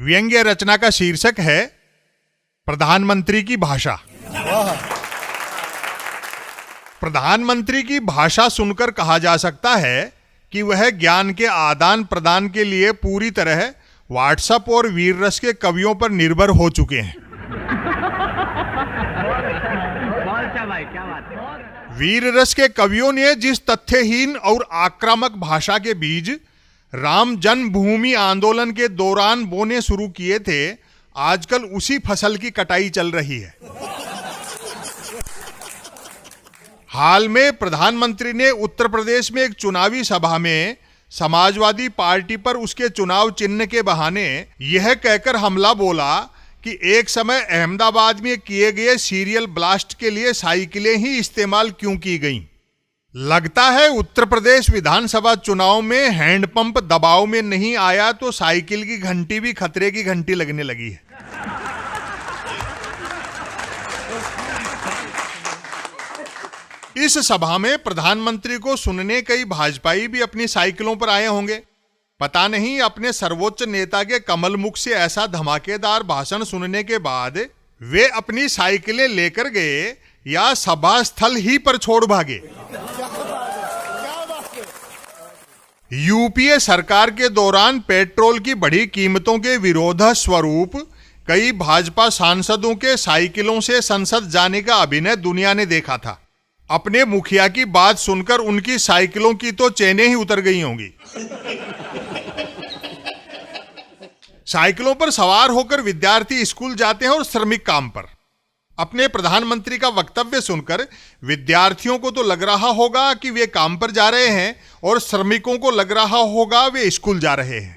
व्यंग्य रचना का शीर्षक है प्रधानमंत्री की भाषा। प्रधानमंत्री की भाषा सुनकर कहा जा सकता है कि वह ज्ञान के आदान प्रदान के लिए पूरी तरह व्हाट्सएप और वीर रस के कवियों पर निर्भर हो चुके हैं। वीर रस के कवियों ने जिस तथ्यहीन और आक्रामक भाषा के बीज राम जन्मभूमि आंदोलन के दौरान बोने शुरू किए थे, आजकल उसी फसल की कटाई चल रही है। हाल में प्रधानमंत्री ने उत्तर प्रदेश में एक चुनावी सभा में समाजवादी पार्टी पर उसके चुनाव चिन्ह के बहाने यह कहकर हमला बोला कि एक समय अहमदाबाद में किए गए सीरियल ब्लास्ट के लिए साइकिलें ही इस्तेमाल क्यों की गईं। लगता है उत्तर प्रदेश विधानसभा चुनाव में हैंडपंप दबाव में नहीं आया तो साइकिल की घंटी भी खतरे की घंटी लगने लगी है। इस सभा में प्रधानमंत्री को सुनने कई भाजपाई भी अपनी साइकिलों पर आए होंगे। पता नहीं अपने सर्वोच्च नेता के कमल मुख से ऐसा धमाकेदार भाषण सुनने के बाद वे अपनी साइकिलें लेकर गए या सभा स्थल ही पर छोड़ भागे। यूपीए सरकार के दौरान पेट्रोल की बढ़ी कीमतों के विरोध स्वरूप कई भाजपा सांसदों के साइकिलों से संसद जाने का अभिनय दुनिया ने देखा था। अपने मुखिया की बात सुनकर उनकी साइकिलों की तो चेनें ही उतर गई होंगी। साइकिलों पर सवार होकर विद्यार्थी स्कूल जाते हैं और श्रमिक काम पर। अपने प्रधानमंत्री का वक्तव्य सुनकर विद्यार्थियों को तो लग रहा होगा कि वे काम पर जा रहे हैं और श्रमिकों को लग रहा होगा वे स्कूल जा रहे हैं।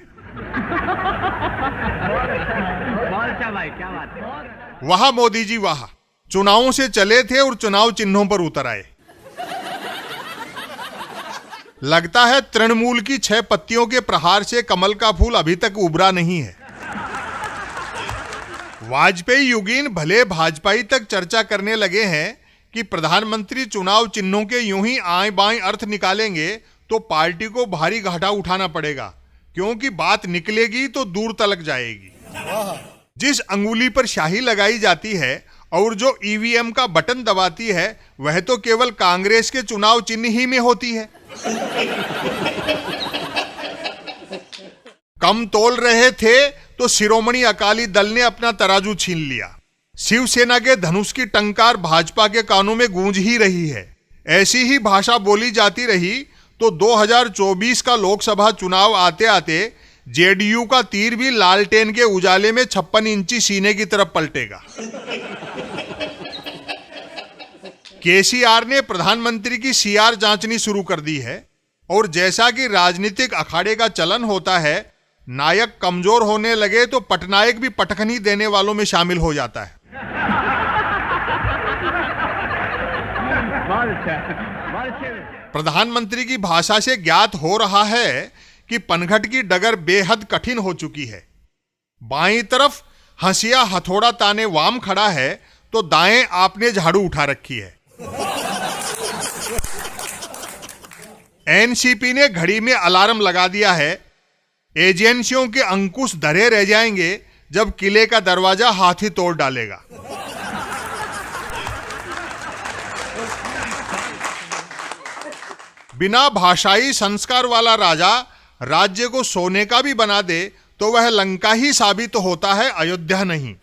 वाह मोदी जी वाह, चुनावों से चले थे और चुनाव चिन्हों पर उतर आए। लगता है तृणमूल की 6 पत्तियों के प्रहार से कमल का फूल अभी तक उभरा नहीं है। वाजपेयी युगीन भले भाजपाई तक चर्चा करने लगे हैं कि प्रधानमंत्री चुनाव चिन्हों के यूं ही आए बाएं अर्थ निकालेंगे तो पार्टी को भारी घाटा उठाना पड़ेगा, क्योंकि बात निकलेगी तो दूर तलक जाएगी। जिस अंगुली पर शाही लगाई जाती है और जो ईवीएम का बटन दबाती है वह तो केवल कांग्रेस के चुनाव चिन्ह ही में होती है। कम तोल रहे थे तो शिरोमणि अकाली दल ने अपना तराजू छीन लिया। शिवसेना के धनुष की टंकार भाजपा के कानों में गूंज ही रही है। ऐसी ही भाषा बोली जाती रही तो 2024 का लोकसभा चुनाव आते आते जेडीयू का तीर भी लालटेन के उजाले में 56 इंची सीने की तरफ पलटेगा। केसीआर ने प्रधानमंत्री की सीआर जांचनी शुरू कर दी है और जैसा कि राजनीतिक अखाड़े का चलन होता है, नायक कमजोर होने लगे तो पटनायक भी पटखनी देने वालों में शामिल हो जाता है। प्रधानमंत्री की भाषा से ज्ञात हो रहा है कि पनघट की डगर बेहद कठिन हो चुकी है। बाईं तरफ हंसिया हथौड़ा ताने वाम खड़ा है तो दाएं आपने झाड़ू उठा रखी है। एनसीपी ने घड़ी में अलार्म लगा दिया है। एजेंसियों के अंकुश धरे रह जाएंगे जब किले का दरवाजा हाथी तोड़ डालेगा। बिना भाषाई संस्कार वाला राजा राज्य को सोने का भी बना दे तो वह लंका ही साबित होता है, अयोध्या नहीं।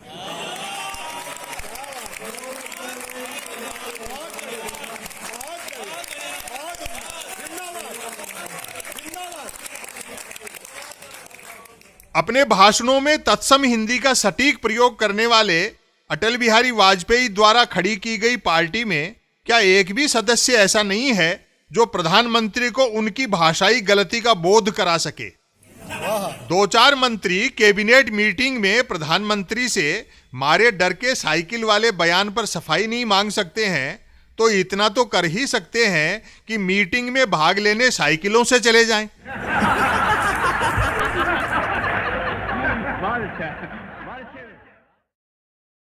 अपने भाषणों में तत्सम हिंदी का सटीक प्रयोग करने वाले अटल बिहारी वाजपेयी द्वारा खड़ी की गई पार्टी में क्या एक भी सदस्य ऐसा नहीं है जो प्रधानमंत्री को उनकी भाषाई गलती का बोध करा सके। 2-4 मंत्री कैबिनेट मीटिंग में प्रधानमंत्री से मारे डर के साइकिल वाले बयान पर सफाई नहीं मांग सकते हैं तो इतना तो कर ही सकते हैं कि मीटिंग में भाग लेने साइकिलों से चले जाएं।